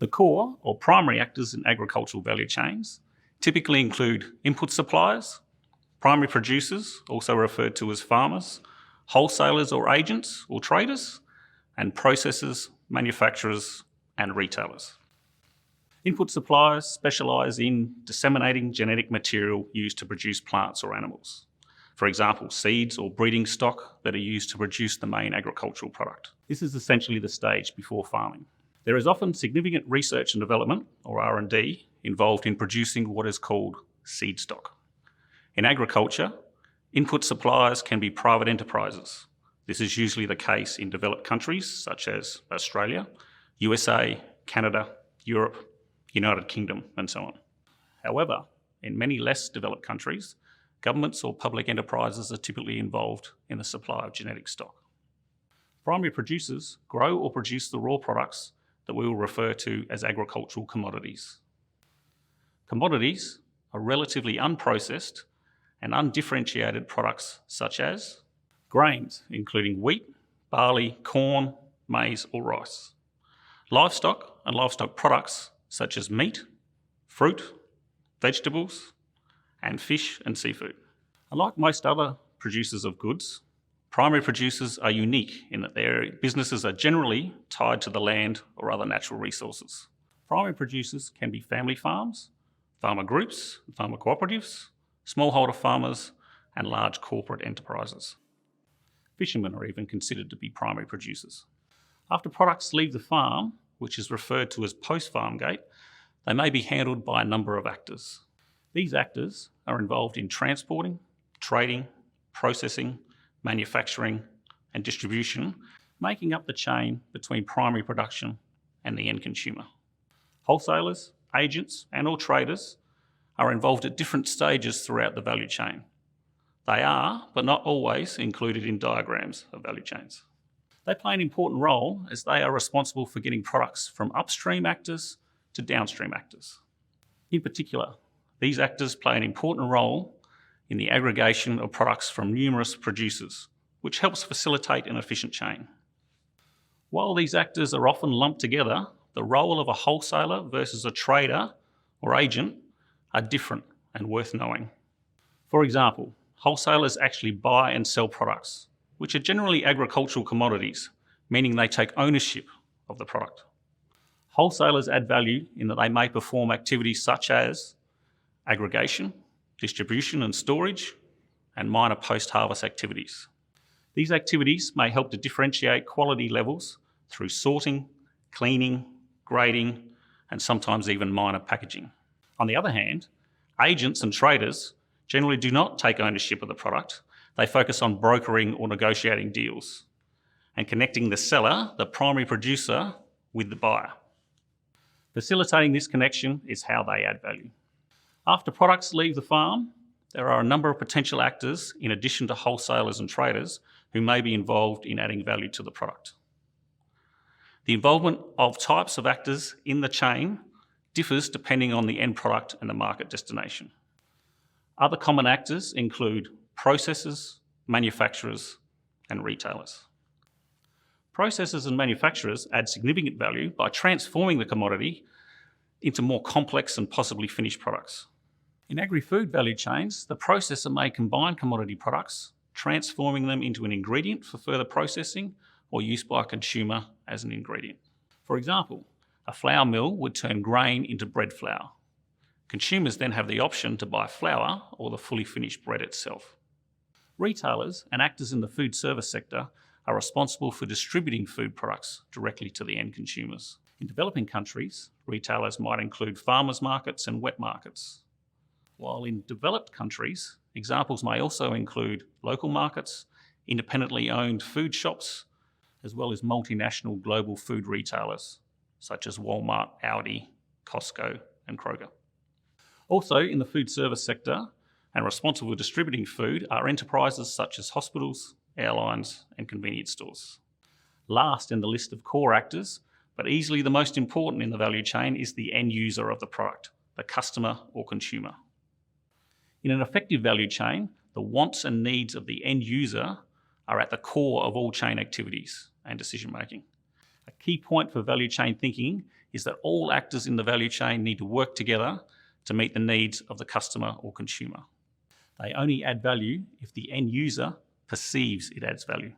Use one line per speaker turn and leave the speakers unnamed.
The core or primary actors in agricultural value chains typically include input suppliers, primary producers, also referred to as farmers, wholesalers or agents or traders, and processors, manufacturers, and retailers. Input suppliers specialise in disseminating genetic material used to produce plants or animals. For example, seeds or breeding stock that are used to produce the main agricultural product. This is essentially the stage before farming. There is often significant research and development, or R&D, involved in producing what is called seed stock. In agriculture, input suppliers can be private enterprises. This is usually the case in developed countries such as Australia, USA, Canada, Europe, United Kingdom, and so on. However, in many less developed countries, governments or public enterprises are typically involved in the supply of genetic stock. Primary producers grow or produce the raw products that we will refer to as agricultural commodities. Commodities are relatively unprocessed and undifferentiated products such as grains, including wheat, barley, corn, maize, or rice. Livestock and livestock products such as meat, fruit, vegetables, and fish and seafood. Unlike most other producers of goods, primary producers are unique in that their businesses are generally tied to the land or other natural resources. Primary producers can be family farms, farmer groups, farmer cooperatives, smallholder farmers, and large corporate enterprises. Fishermen are even considered to be primary producers. After products leave the farm, which is referred to as post-farm gate, they may be handled by a number of actors. These actors are involved in transporting, trading, processing, manufacturing, and distribution, making up the chain between primary production and the end consumer. Wholesalers, agents, and/or traders are involved at different stages throughout the value chain. They are, but not always, included in diagrams of value chains. They play an important role as they are responsible for getting products from upstream actors to downstream actors. In particular, these actors play an important role in the aggregation of products from numerous producers, which helps facilitate an efficient chain. While these actors are often lumped together, the role of a wholesaler versus a trader or agent are different and worth knowing. For example, wholesalers actually buy and sell products, which are generally agricultural commodities, meaning they take ownership of the product. Wholesalers add value in that they may perform activities such as aggregation, distribution and storage, and minor post-harvest activities. These activities may help to differentiate quality levels through sorting, cleaning, grading, and sometimes even minor packaging. On the other hand, agents and traders generally do not take ownership of the product. They focus on brokering or negotiating deals and connecting the seller, the primary producer, with the buyer. Facilitating this connection is how they add value. After products leave the farm, there are a number of potential actors in addition to wholesalers and traders who may be involved in adding value to the product. The involvement of types of actors in the chain differs depending on the end product and the market destination. Other common actors include processors, manufacturers, and retailers. Processors and manufacturers add significant value by transforming the commodity into more complex and possibly finished products. In agri-food value chains, the processor may combine commodity products, transforming them into an ingredient for further processing or use by a consumer as an ingredient. For example, a flour mill would turn grain into bread flour. Consumers then have the option to buy flour or the fully finished bread itself. Retailers and actors in the food service sector are responsible for distributing food products directly to the end consumers. In developing countries, retailers might include farmers' markets and wet markets. While in developed countries, examples may also include local markets, independently owned food shops, as well as multinational global food retailers, such as Walmart, Aldi, Costco, and Kroger. Also, in the food service sector and responsible for distributing food are enterprises such as hospitals, airlines, and convenience stores. Last in the list of core actors, but easily the most important in the value chain, is the end user of the product, the customer or consumer. In an effective value chain, the wants and needs of the end user are at the core of all chain activities and decision making. A key point for value chain thinking is that all actors in the value chain need to work together to meet the needs of the customer or consumer. They only add value if the end user perceives it adds value.